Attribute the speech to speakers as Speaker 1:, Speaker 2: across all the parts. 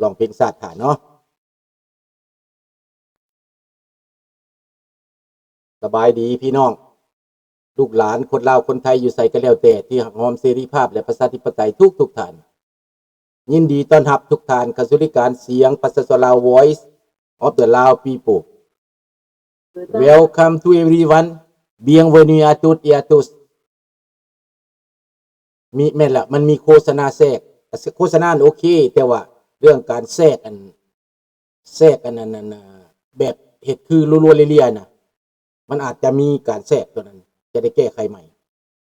Speaker 1: ลองเพลงศาสตร์ฐานเนาะสบายดีพี่น้องลูกหลานคนลาวคนไทยอยู่ใส่กันแล้วแต่ที่หักหอมเสรีภาพและประชาธิปไตยทุกท่านยินดีต้อนรับทุกท่านเข้าสู่รายการเสียงประชาชนลาว Voice of the Lao People Welcome to everyone Bienvenue à toutes et à tous มีแม่นละมันมีโฆษณาแทรกโฆษณาโอเคแต่ว่าเรื่องการแทรกอันนั้นแบบเหตุคือรัวๆเลี่ยๆนะมันอาจจะมีการแทรกตัวนั้นจะได้แก้ไขใหม่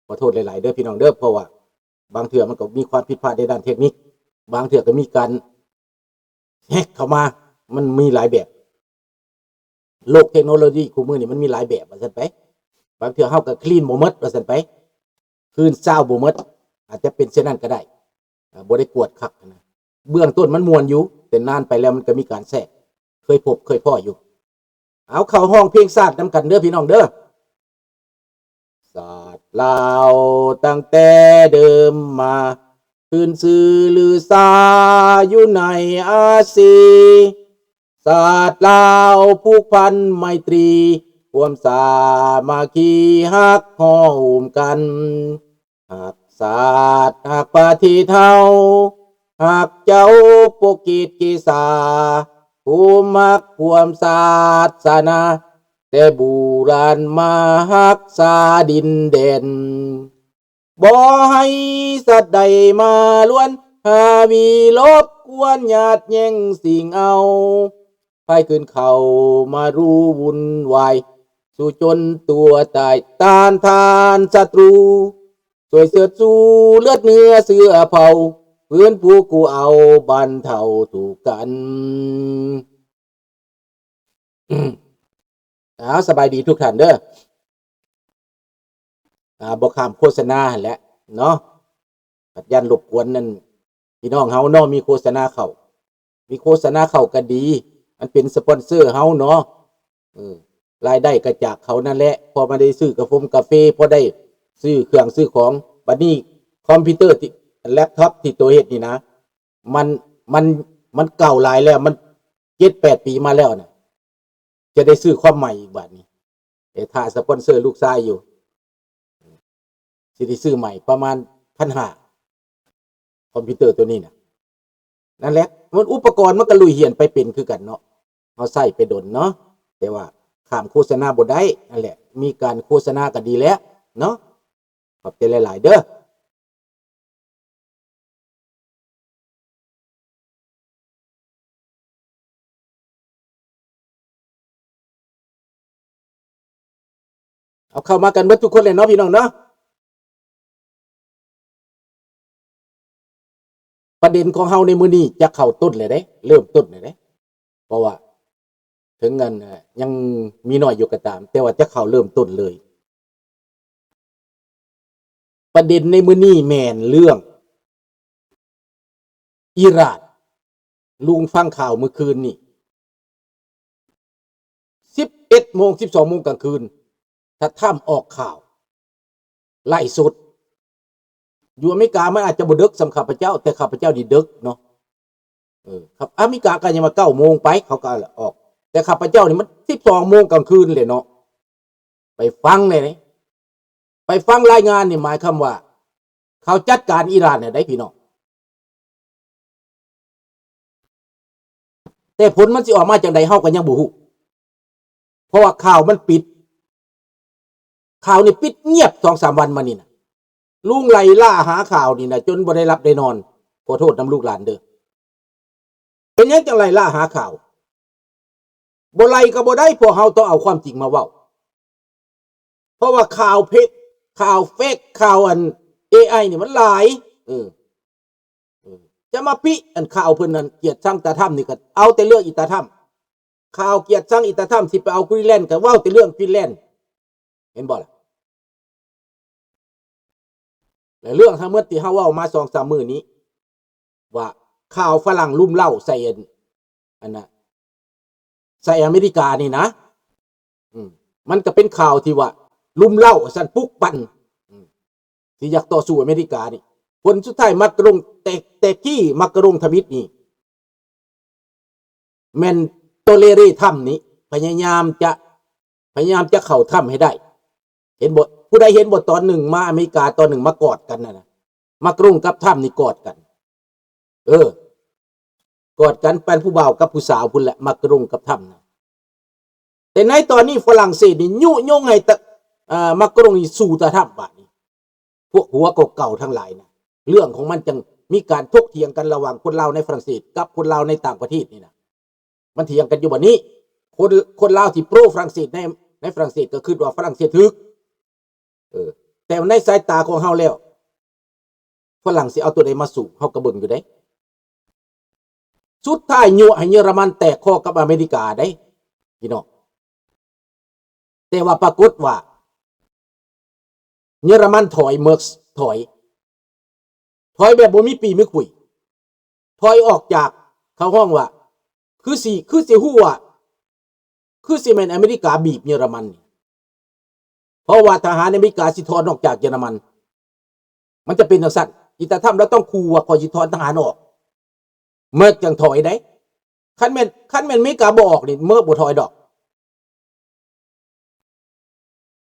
Speaker 1: ขอโทษหลายๆเด้อพี่น้องเด้อเพราะว่าบางเถื่อมันก็มีความผิดพลาดในด้านเทคนิคบางเถื่อก็มีการแฮกเข้ามามันมีหลายแบบโลกเทคโนโลยีคู่มือนี่มันมีหลายแบบว่าซั่นไปบางเถื่อเฮาก็คลีนบ่หมดว่าซั่นไปคืนเช้าบ่หมดอาจจะเป็นเช่นนั้นก็ได้บ่ได้กวดคักนะเบื้องต้นมันม่วนอยู่แต่นานไปแล้วมันก็มีการแทรกเคยพบเคยพ้ออยู่เอาเข้าห้องเพลงศาสตร์นำกันเด้อพี่น้องเด้อศาสตร์ลาวตั้งแต่เดิมมาคืนซื่อลือซาอยู่ในอาซีศาสตร์ลาวผูกพันไมตรีความสามัคคีฮักห้อมกันหักศาสตร์หักปฏิเทาหักเจ้าปกกิจกิสาผู้มักความศาสนาแต่โบราณมาหักษาดินเด่นบ่ให้สัตว์ใดมาล้วนหาวีลบกวนญาติแย่งสิ่งเอาไปขึ้นเขามารู้วุ่นวายสู่จนตัวตายต้านทานศัตรูสวยเสือสู้เลือดเนื้อเสือเผาเพื่อนผู้กูเอาบันเทาถูกกันสบายดีทุกท่านเด้อบอกคำโฆษณาแหละเนาะปัดยันรบกวนนั่นพี่น้องเฮาเนาะมีโฆษณาเข้ามีโฆษณาเข้าก็ดีมันเป็นสปอนเซอร์เฮาเนาะรายได้ก็จากเขานั่นแหละพอมาได้ซื้อกาแฟพอได้ซื้อเครื่องซื้อของบัดนี้คอมพิวเตอร์ที่แล็ปท็อปที่ตัวเฮ็ดนี่นะมันเก่าหลายแล้วมัน7-8 ปีมาแล้วนะจะได้ซื้อความใหม่อีกบัดนี้แต่ถ้าสปอนเซอร์ลูกชายอยู่สิได้ซื้อใหม่ประมาณ 1,500 คอมพิวเตอร์ตัวนี้นะนั่นแหละมันอุปกรณ์มันก็ลุยเหียนไปเป็นคือกันเนาะเอาใส่ไปดนเนาะแต่ว่าข้ามโฆษณาบ่ได้นั่นแหละมีการโฆษณาก็ดีแล้วเนาะขอบใจหลายๆเด้อเอาเข้ามากันเบิดทุกคนเลยเนาะพี่น้องเนาะประเด็นของเฮาในมื้อนี้จะเข้าต้นเลยเด้เริ่มต้นเลยเด้เพราะว่าถึงเงินยังมีน้อยอยู่ก็ตามแต่ว่าจะเข้าเริ่มต้นเลยประเด็นในมื้อนี้แม่นเรื่องอิหร่านลุงฟังข่าวเมื่อคืนนี่11 โมง 12 โมงกลางคืนถ้าถ้ำออกข่าวไล่สดอยู่อเมริกามันอาจจะบ่ดึกสำข้าพเจ้าแต่ข้าพเจ้านี่ดึกเนาะครับอเมริกาก็ยังมา9 โมงไปเขาก็ออกแต่ข้าพเจ้านี่มัน12 โมงกลางคืนเลยเนาะไปฟังเลยไปฟังรายงานนี่หมายความว่าเขาจัดการอิหร่านเนี่ยได้พี่น้องแต่ผลมันสิออกมาจังได๋เฮาก็ยังบ่ฮู้เพราะว่าข่าวมันปิดข่าวนี่ปิดเงียบ 2-3 วันมานี่นะลุงไล่ล่าหาข่าวนี่นะจนบ่ได้รับได้นอนขอโทษนำลูกหลานเด้อเป็นหยังจังไล่ล่าหาข่าวบ่ไล่ก็บ่ได้เพราะเฮาต้องเอาความจริงมาเว้าเพราะว่าข่าวข่าวเฟกข่าวAI นี่มันหลายจะมาปิอันข่าวเพิ่นนั่นเกียรติช่างตาถ้ำนี่ก็เอาแต่เรื่องอีตาถ้ำข่าวเกียรติช่างอีตาถ้ำสิไปเอากรีนแลนด์ก็เว้าแต่เรื่องกรีนแลนด์เห็นบ่ล่ะและเรื่องทั้งหมดที่เฮาเว้ามา 2-3 มื้อนี้ว่าข่าวฝรั่งลุ่มเหล้าใส่อันน่ะใส่อเมริกานี่นะมันก็เป็นข่าวที่ว่าลุ่มเหล้าสั่นปุ๊กปั่นที่อยากต่อสู้อเมริกานี่ผลสุดท้ายมักกะลงแต่ที่มักกะลงทวิตนี่ แมนโตเลเรถ้ำนี้พยายามจะเข้าถ้ำให้ได้เห็นบทผู้ใดเห็นบทตอนหนึ่งมาอเมริกาตอนหนึ่งมากอดกันนะมากรุงกับถ้ำนี่กอดกันกอดกันเป็นผู้บ่าวกับผู้สาวพุ่นแหละมากรุงกับถ้ำนะแต่ในตอนนี้ฝรั่งเศสนี่ยุยงให้มากรุงนี่สู่ตะถ้ำบาดนี้พวกหัวเก่าๆทั้งหลายนะเรื่องของมันจังมีการทกเถียงกันระหว่างคนลาวในฝรั่งเศสกับคนลาวในต่างประเทศนี่นะมันเถียงกันอยู่แบบนี้คนลาวที่โปรฝรั่งเศสในฝรั่งเศสก็คือว่าฝรั่งเศสถึกแต่ในสายตาของเฮาแล้วฝรั่งสิเอาตัวใดมาสู่เฮาก็เบิ่งอยู่ได้สุดท้ายยั่วให้เยอรมันแตกคอกับอเมริกาได้พี่น้องแต่ว่าปรากฏว่าเยอรมันถอยเมิร์กถอยแบบบ่มีปีไม่คุยถอยออกจากเขาห้องว่าคือสิฮู้ว่าคือสิแม่นอเมริกาบีบเยอรมันเพราะว่าทหารอเมริกาสิถอนออกจากเยอรมันมันจะเป็นจังซั่นอีตาทำแล้วต้องขู่ว่าขอสิถอนทหารออกเมื่อจังถอยได้คันแม่นอเมริกาบ่ออกนี่เมื่อบ่ถอยดอก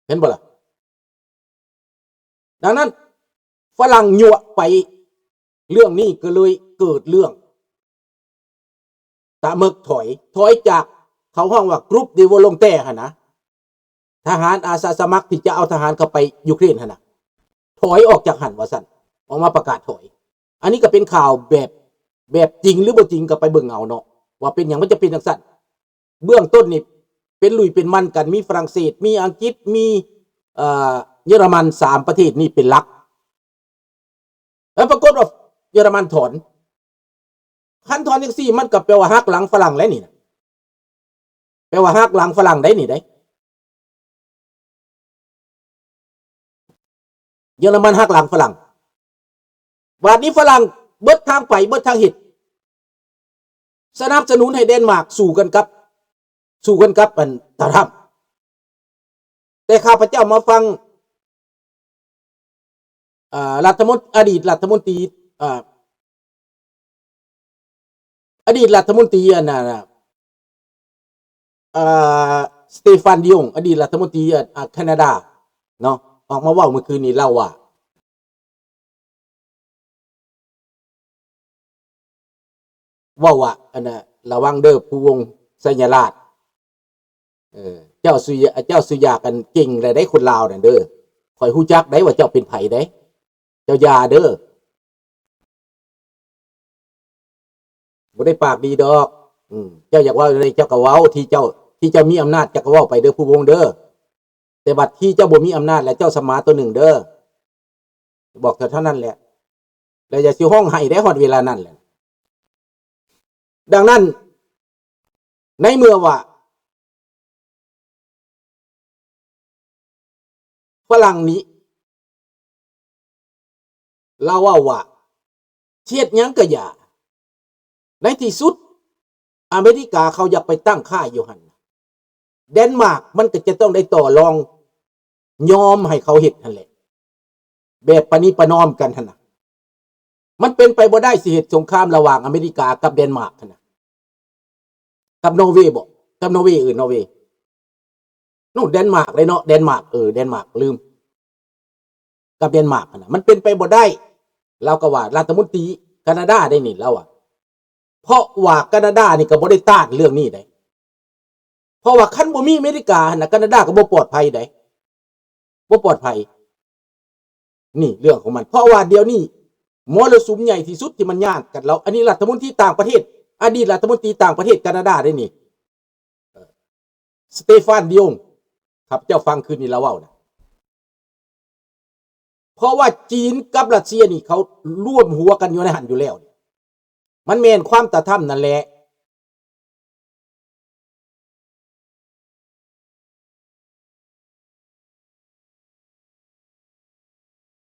Speaker 1: เห็นบ่ล่ะดังนั้นฝรั่งยั่วไปเรื่องนี้ก็เลยเกิดเรื่องตาเมิกถอยจากเขาห้องว่ากรุ๊ปดีวอลงแต่หั่นนะทหารอาสาสมัครที่จะเอาทหารเข้าไปยูเครนหั่นนะถอยออกจากหั่นว่าซั่นออกมาประกาศถอยอันนี้ก็เป็นข่าวแบบจริงหรือบ่จริงก็ไปเบิ่งเอาเนาะว่าเป็นหยังมันจะเป็นจังซั่นเบื้องต้นนี่เป็นลุยเป็นมันกันมีฝรั่งเศสมีอังกฤษมีเยอรมัน3ประเทศนี่เป็นหลักแล้วปรากฏว่าเยอรมันถอนขั้นถอนจังซี่มันก็แปลว่าหักหลังฝรั่งแล้วนี่นะแปลว่าหักหลังฝรั่งได้นี่ได้เยอรมันหักหลังฝรั่งวันนี้ฝรั่งเบิดทางไปเบิดทางหิดสนับสนุนให้เดนมาร์กสู่กันกับอันตาทัมแต่ข้าพเจ้ามาฟังอดีตรัฐมนตรีอันน่ะสเตฟานดิองอดีตรัฐมนตรีแคนาดาเนาะออกมาว่าเมื่อคืนนี้เล่าว่าอันน่ะระวังเด้อผู้วงสัญราชเจ้าสุยากันเก่งเลยได้คนลาวนั่นเด้อคอยฮู้จักได้ว่าเจ้าเป็นไผได้เจ้ายาเด้อบ่ได้ปากดีดอกเจ้าอยากว่าอะไรเจ้าก็เว้าที่เจ้ามีอำนาจเจ้าก็เว้าไปเด้อผู้วงเด้อแต่บัดที่เจ้าบ่มีอำนาจและเจ้าสมาตัวหนึ่งเด้อบอกเท่านั้นแหละแล้วอย่าสิห้องให้ได้ฮอดเวลานั้นแหละดังนั้นในเมื่อว่าฝรั่งนี้เราว่าเทียดยังก็อย่าในที่สุดอเมริกาเขาอยากไปตั้งค่ายอยู่หั่นเดนมาร์กมันก็จะต้องได้ต่อรองยอมให้เขาเฮ็ดนั่นแหละแบบปณิประนอมกันหั่นน่ะมันเป็นไปบ่ได้สิเฮ็ดสงครามระหว่างอเมริกากับเดนมาร์กหั่นน่ะกับนอร์เวย์บ่กับนอร์เวย์นอร์เวย์เดนมาร์กเลยเนาะเดนมาร์กเดนมาร์กลืมกับเดนมาร์กนะมันเป็นไปบ่ได้เราก็ว่ารัฐมนตรีแคนาดาได้นี่แล้วเพราะว่าแคนาดานี่ก็บ่ได้ต้านเรื่องนี้ได้เพราะว่าคันบ่มีอเมริกานะแคนาดาก็บ่ปลอดภัยได้บ่ปลอดภัยนี่เรื่องของมันเพราะว่าเดี๋ยวนี้มรสุมใหญ่ที่สุดที่มันยากกันเราอันนี้รัฐมนตรีต่างประเทศอดีตรัฐมนตรีต่างประเทศแคนาดาได้นี่สเตฟานดิองครับเจ้าฟังคืนนี้เราเว้านะเพราะว่าจีนกับรัสเซียนี่เขาร่วมหัวกันอยู่ในหันอยู่แล้วมันแม่นความตะถ้ำนั่นแหละ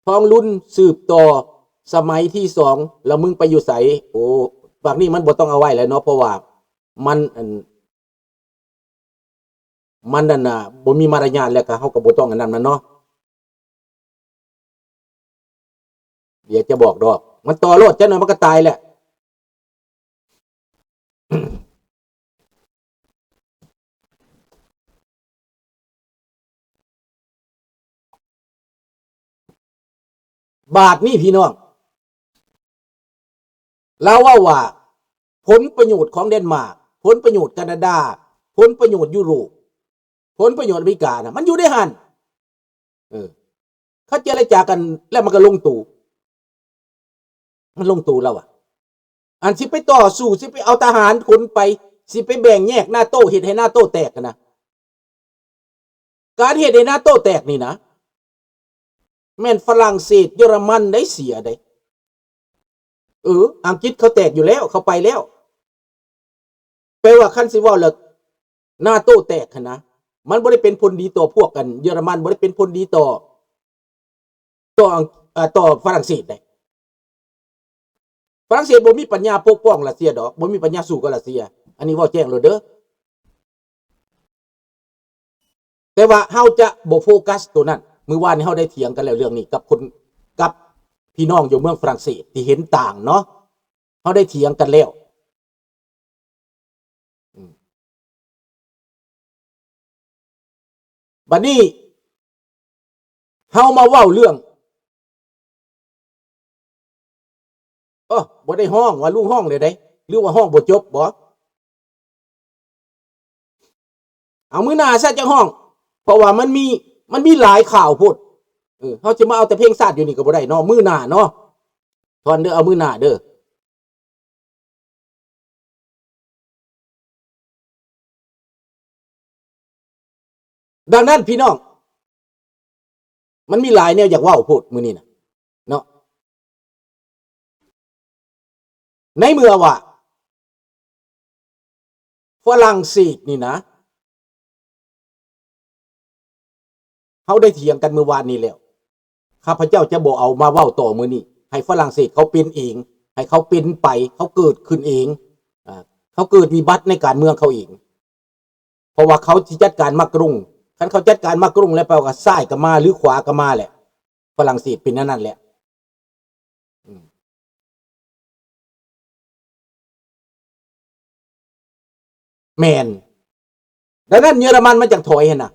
Speaker 1: ทองรุ่นสืบต่อสมัยที่2แล้วมึงไปอยู่ไสโอ้ฝากนี้มันบ่ต้องเอาไว้แล้วเนาะเพราะว่ามันนั่นน่ะบ่มีมารยาทแล้วก็เฮาก็บ่ต้องอันนั้นมันเนาะเดี๋ยวจะบอกดอกมันต่อโลดจังหน่อยมันก็ตายแหละ บาทนี่พี่น้องเราว่าผลประโยชน์ของเดนมาร์กผลประโยชน์แคนาดาผลประโยชน์ยุโรปผลประโยชน์อเมริกานะมันอยู่ในหันเขาเจรจากันแล้วมันก็ลงตู่มันลงตู่แล้วอันสิไปต่อสู้สิไปเอาทหารคนไปสิไปแบ่งแยกนาโต้เฮ็ดให้นาโต้แตกกันนะการเฮ็ดให้นาโต้แตกนี่นะแม่นฝรั่งเศสเยอรมันได้เสียได้อังกฤษเขาแตกอยู่แล้วเขาไปแล้วแปลว่าคันสิว่าแล้วนาโต้แตกนะมันบ่ได้เป็นผลดีต่อพวกกันเยอรมันบ่ได้เป็นผลดีต่อฝรั่งเศสได้ฝรั่งเศสบ่มีปัญญาปกป้องรัสเซียดอกบ่มีปัญญาสู้กับรัสเซียอันนี้เว้าแจ้งเลยเด้อแต่ว่าเฮาจะบ่โฟกัสตัวนั้นมื้อวานนี้เฮาได้เถียงกันแล้วเรื่องนี้กับพี่น้องอยู่เมืองฝรั่งเศสที่เห็นต่างเนาะเฮาได้เถียงกันแล้วบัดนี้เฮามาเว้าเรื่องบ่ได้ห้องว่าลุงห้องเลยได้หรือว่าห้องบ่จบบ่เอามื้อหน้าซะจังห้องเพราะว่ามันมีหลายข่าวพูดเฮาจะมาเอาแต่เพลงชาติอยู่นี่ก็บ่ได้เนาะมื้อหน้าเนาะทอนเด้อเอามื้อหน้าเด้อดังนั้นพี่น้องมันมีหลายแนวอยากเว้าพูดมื้อนี้น่ะเนาะในเมื่อว่าฝรั่งเศสนี่นะเฮาได้เถียงกันเมื่อวานนี้แล้วข้าพเจ้าจะบ่เอามาเว้าต่อมื้อนี้ให้ฝรั่งเศสเขาเป็นเองให้เขาเป็นไปเขาเกิดขึ้นเองเขาเกิดวิบัติในการเมืองเขาเองเพราะว่าเขาสิจัดการมากรุงคันเขาจัดการมากรุงแล้วแปลว่าซ้ายก็มาหรือขวาก็มาแหละฝรั่งเศสเป็นนั่นแหละแมนดังนั้นเยอรมันมันจังถอยเห็นน่ะ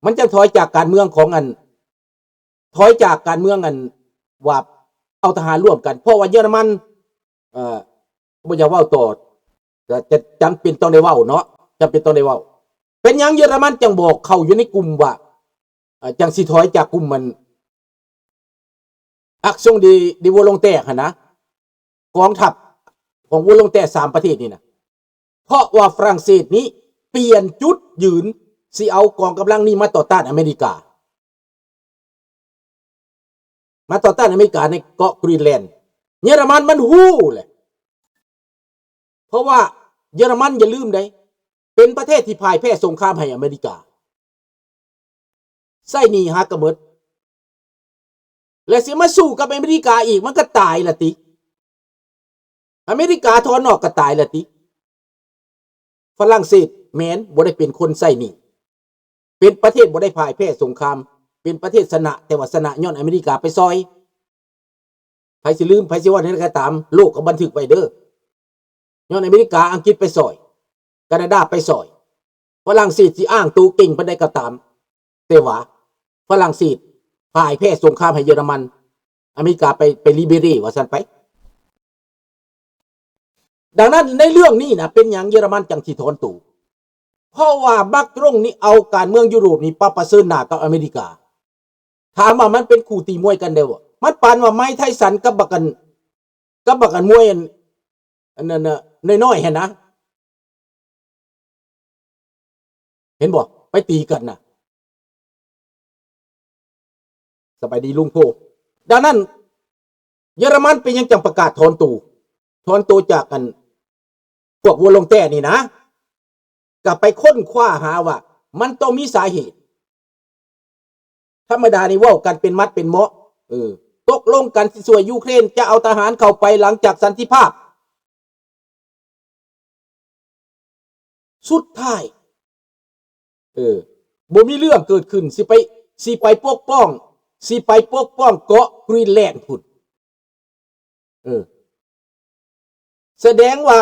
Speaker 1: มันจังถอยจากการเมืองของถอยจากการเมืองว่าเอาทหารร่วมกันเพราะว่าเยอรมันบ่อยากเว้าต่อจะจำเป็นต้องได้เว้าเนาะจำเป็นต้องได้เว้าเป็นหยังเยอรมันจังบอกเข้าอยู่ในกลุ่มว่าจังสิถอยจากกลุ่มมันอักซงดีวอลงแตกนะกองทัพของวอลงแตก3ประเทศนี่นะเพราะว่าฝรั่งเศสนี้เปลี่ยนจุดยืนสิเอากองกำลังนี้มาต่อต้านอเมริกาในเกาะกรีนแลนด์เยอรมันมันฮู้เลยเพราะว่าเยอรมันอย่าลืมได้เป็นประเทศที่พ่ายแพ้สงครามให้อเมริกาไส้หนีฮักกระเบิดและสิมาสู้กับอเมริกาอีกมันก็ตายละติอเมริกาถอนออกก็ตายละติฝรั่งเศสแม้นบ่ได้เป็นคนไส้หนีเป็นประเทศบ่ได้พ่ายแพ้สงครามเป็นประเทศชนะแต่ว่าชนะย้อนอเมริกาไปซอยไผสิลืมไผสิว่านั่นก็ตามโลกก็บันทึกไว้เด้อย้อนอเมริกาอังกฤษไปซอยแคนาดาไปซอยฝรั่งเศสสิอ้างตูเก่งปานใดก็ตามแต่ว่าฝรั่งเศสพ่ายแพ้สงครามให้เยอรมันอเมริกาไปลิเบรีว่าซั่นไปดังนั้นในเรื่องนี้นะเป็นหยังเยอรมันจังสิถอนตัวเพราะว่าบักตรงนี้เอาการเมืองยุโรปนี่ปะปะเซินหน้ากับอเมริกาถามว่ามันเป็นคู่ตีมวยกันเด้อมันปานว่าไม้ไทสันกับบักกันมวยอันนั้นน่ะน้อยๆเห็นนะเห็นบ่ไปตีกันน่ะสบายดีลุงโพดังนั้นเยอรมันเป็นยังจังประกาศถอนตัวจากกันพวกวัวลงแต้นี่นะกลับไปค้นคว้าหาว่ามันต้องมีสาเหตุธรรมดานี่เว้ากันเป็นมัดเป็นเมาะตกลงกันสิช่วยยูเครนจะเอาทหารเข้าไปหลังจากสันติภาพสุดท้ายบ่มีเรื่องเกิดขึ้นสิไปปกป้องเกาะกรีนแลนด์พุ่นแสดงว่า